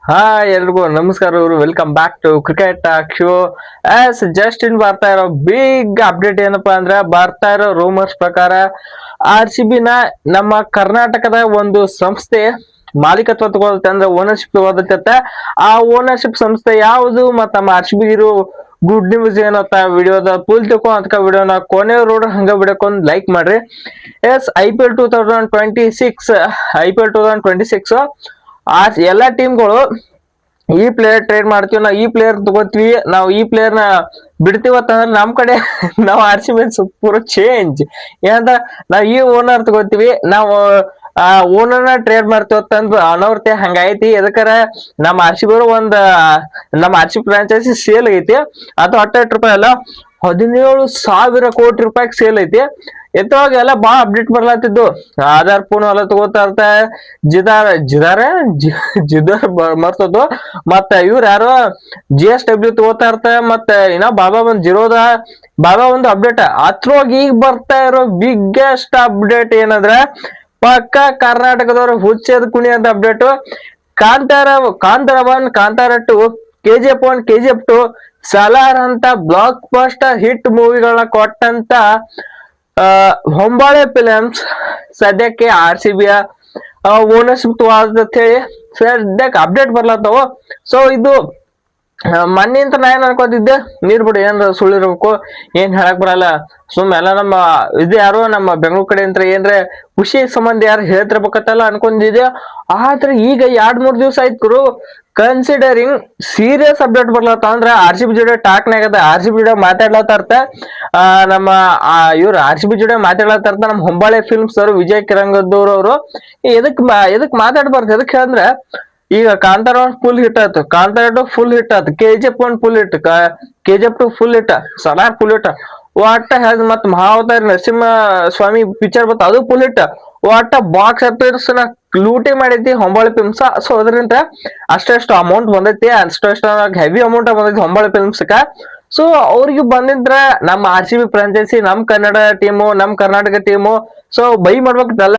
Hi ಎಲ್ರಿಗೂ ನಮಸ್ಕಾರ. Welcome back to cricket talk show. Just in ಬರ್ತಾ ಇರೋ ಬಿಗ್ ಅಪ್ಡೇಟ್ ಏನಪ್ಪಾ ಅಂದ್ರೆ, ಬರ್ತಾ ಇರೋ ರೂಮರ್ಸ್ ಪ್ರಕಾರ RCB ನ ನಮ್ಮ ಕರ್ನಾಟಕದ ಒಂದು ಸಂಸ್ಥೆ ಮಾಲೀಕತ್ವ ತಗೊಳುತ್ತೆ, ಅಂದ್ರೆ ಓನರ್ಶಿಪ್ ತಗೋದತ್ತೆ. ಆ ಓನರ್ಶಿಪ್ ಸಂಸ್ಥೆ ಯಾವುದು ಮತ್ತು ನಮ್ಮ RCB ಇರೋ ಗುಡ್ ನ್ಯೂಸ್ ಏನತ್ತ ವಿಡಿಯೋದ ಫುಲ್ ತಿಳ್ಕೊ ಅದಕ್ಕೆ ವಿಡಿಯೋನ ಕೊನೆ ರೋಡ್ ಹಂಗ ಬಿಡಕೊಂಡ್ ಲೈಕ್ ಮಾಡ್ರಿ. IPL 2026 IPL 2026 ಎಲ್ಲಾ ಟೀಮ್ಗಳು ಈ ಪ್ಲೇಯರ್ ಟ್ರೇಡ್ ಮಾಡ್ತೀವಿ, ನಾವು ಈ ಪ್ಲೇಯರ್ ತಗೋತೀವಿ, ನಾವು ಈ ಪ್ಲೇಯರ್ ನ ಬಿಡ್ತೀವತ್ತಂದ್ರೆ ನಮ್ ಕಡೆ ನಾವು RCB ಪೂರ ಚೇಂಜ್ ಏನಂದ್ರ ನಾವ್ ಈ ಓನರ್ ತಗೋತೀವಿ, ನಾವು ಆ ಓನರ್ನ ಟ್ರೇಡ್ ಮಾಡ್ತೀವತ್ತಂದ್ ಅನವರ್ತೆ ಹಂಗೈತಿ. ಎದಕ್ಕಾರ ನಮ್ಮ RCB ಒಂದ್ ನಮ್ಮ RCB ಫ್ರಾಂಚೈಸಿ ಸೇಲ್ ಐತಿ. ಅದು 18 ರೂಪಾಯಿ ಅಲ್ಲ 17,000 ಕೋಟಿ ರೂಪಾಯಿ ಸೇಲ್ ಐತಿ. ಎತ್ತವಾಗ ಎಲ್ಲ ಬಾಳ ಅಪ್ಡೇಟ್ ಬರ್ಲಾತಿದ್ದು. ಆಧಾರ್ ಫೋನ್ ಎಲ್ಲ ತಗೋತಾ ಇರ್ತಾ ಜಿದಾರ್ ಮರ್ತದ್ದು. ಮತ್ತ ಇವ್ರ ಯಾರೋ GSW ತಗೋತಾ ಇರ್ತಾರೆ. ಮತ್ತೆ ಇನ್ನ ಬಾಬಾ ಒಂದು ಅಪ್ಡೇಟ್ ಅದ್ರೊಳಗೆ ಈಗ ಬರ್ತಾ ಇರೋ ಬಿಗ್ಗೆಸ್ಟ್ ಅಪ್ಡೇಟ್ ಏನಂದ್ರೆ, ಪಕ್ಕ ಕರ್ನಾಟಕದವ್ರ ಹುಚ್ಚದ ಕುಣಿ ಅಂತ update. Kantara 1, Kantara 2, KGF 1, KGF 2, Salaar ಅಂತ ಬ್ಲಾಕ್ ಬಸ್ಟರ್ ಹಿಟ್ ಮೂವಿಗಳನ್ನ ಕೊಟ್ಟಂತ ಹೊಂಬಾಳೆ ಫಿಲಮ್ಸ್ ಸದ್ಯಕ್ಕೆ RCB ಓನರ್ಶಿಪ್ ಅಂತ ಹೇಳಿ ಸದ್ಯಕ್ಕೆ ಅಪ್ಡೇಟ್ ಬರ್ಲತ್ತವ. ಸೊ ಇದು ಮೊನ್ನೆ ಅಂತ ನಾ ಏನ್ ಅನ್ಕೋತಿದ್ದೆ, ನೀರ್ ಬಿಡು ಏನ್ ಸುಳ್ಳಿರ್ಬೇಕು, ಏನ್ ಹೇಳಕ್ ಬರಲ್ಲ, ಎಲ್ಲ ನಮ್ಮ ಇದು ಯಾರು ನಮ್ಮ ಬೆಂಗಳೂರು ಕಡೆ ಅಂತ ಏನ್ರೆ ಖುಷಿ ಸಂಬಂಧ ಯಾರು ಹೇಳ್ತಿರ್ಬೇಕತ್ತಲ್ಲ ಅನ್ಕೊಂಡಿದ್ದೆ. ಆದ್ರೆ ಈಗ 2-3 ದಿವಸ ಆಯ್ತು ಕನ್ಸಿಡರಿಂಗ್ ಸೀರಿಯಸ್ ಅಪ್ಡೇಟ್ ಬರ್ಲತ್ತ. ಅಂದ್ರೆ RCB ಜೋಡಿ ಟಾಕ್ನಾಗದ, RCB ಜೋಡಿ ಮಾತಾಡ್ಲತ್ತ ನಮ್ಮ ಇವ್ರು RCB ಜೋಡಿ ಮಾತಾಡ್ಲತ್ತ ನಮ್ಮ ಹೊಂಬಾಳೆ ಫಿಲ್ಮ್ಸ್ ಅವರು ವಿಜಯ್ ಕಿರಂಗದವ್ರು ಅವರು. ಎದಕ್ ಮಾತಾಡ್ಬಾರ್ದು, ಎದಕ್ ಹೇಳಿದ್ರೆ ಈಗ ಕಾಂತಾರ 1 ಫುಲ್ ಹಿಟ್ ಆಯ್ತು, ಕಾಂತಾರ 2 ಫುಲ್ ಹಿಟ್ ಆಯ್ತು, KGF 1 full hit, KGF 2 full hit, Salaar full hit, ಒಟ್ಟ ಹೇಳ್ದ ಮತ್ ಮಹಾವತಾರಿ ನರಸಿಂಹ ಸ್ವಾಮಿ ಪಿಕ್ಚರ್ ಬತ್ತ ಅದು ಫುಲ್ ಹಿಟ್. ಒಟ್ಟ ಬಾಕ್ಸ್ ಆಫೀಸ್ ನ ಲೂಟಿ ಮಾಡೈತಿ ಹೊಂಬಾಳೆ ಫಿಲ್ಮ್ಸ್. ಸೊ ಅದರಿಂದ ಅಷ್ಟು ಅಮೌಂಟ್ ಬಂದೈತಿ, ಅಷ್ಟು ಹೆವಿ ಅಮೌಂಟ್ ಬಂದೈತಿ ಹೊಂಬಾಳೆ ಫಿಲ್ಮ್ಸ್. ಸೊ ಅವ್ರಿಗೆ ಬಂದಿದ್ರ ನಮ್ಮ RCB ಫ್ರಾಂಚೈಸಿ, ನಮ್ ಕನ್ನಡ ಟೀಮು, ನಮ್ ಕರ್ನಾಟಕ ಟೀಮು ಸೊ ಬೈ ಮಾಡ್ಬೇಕಲ್ಲ.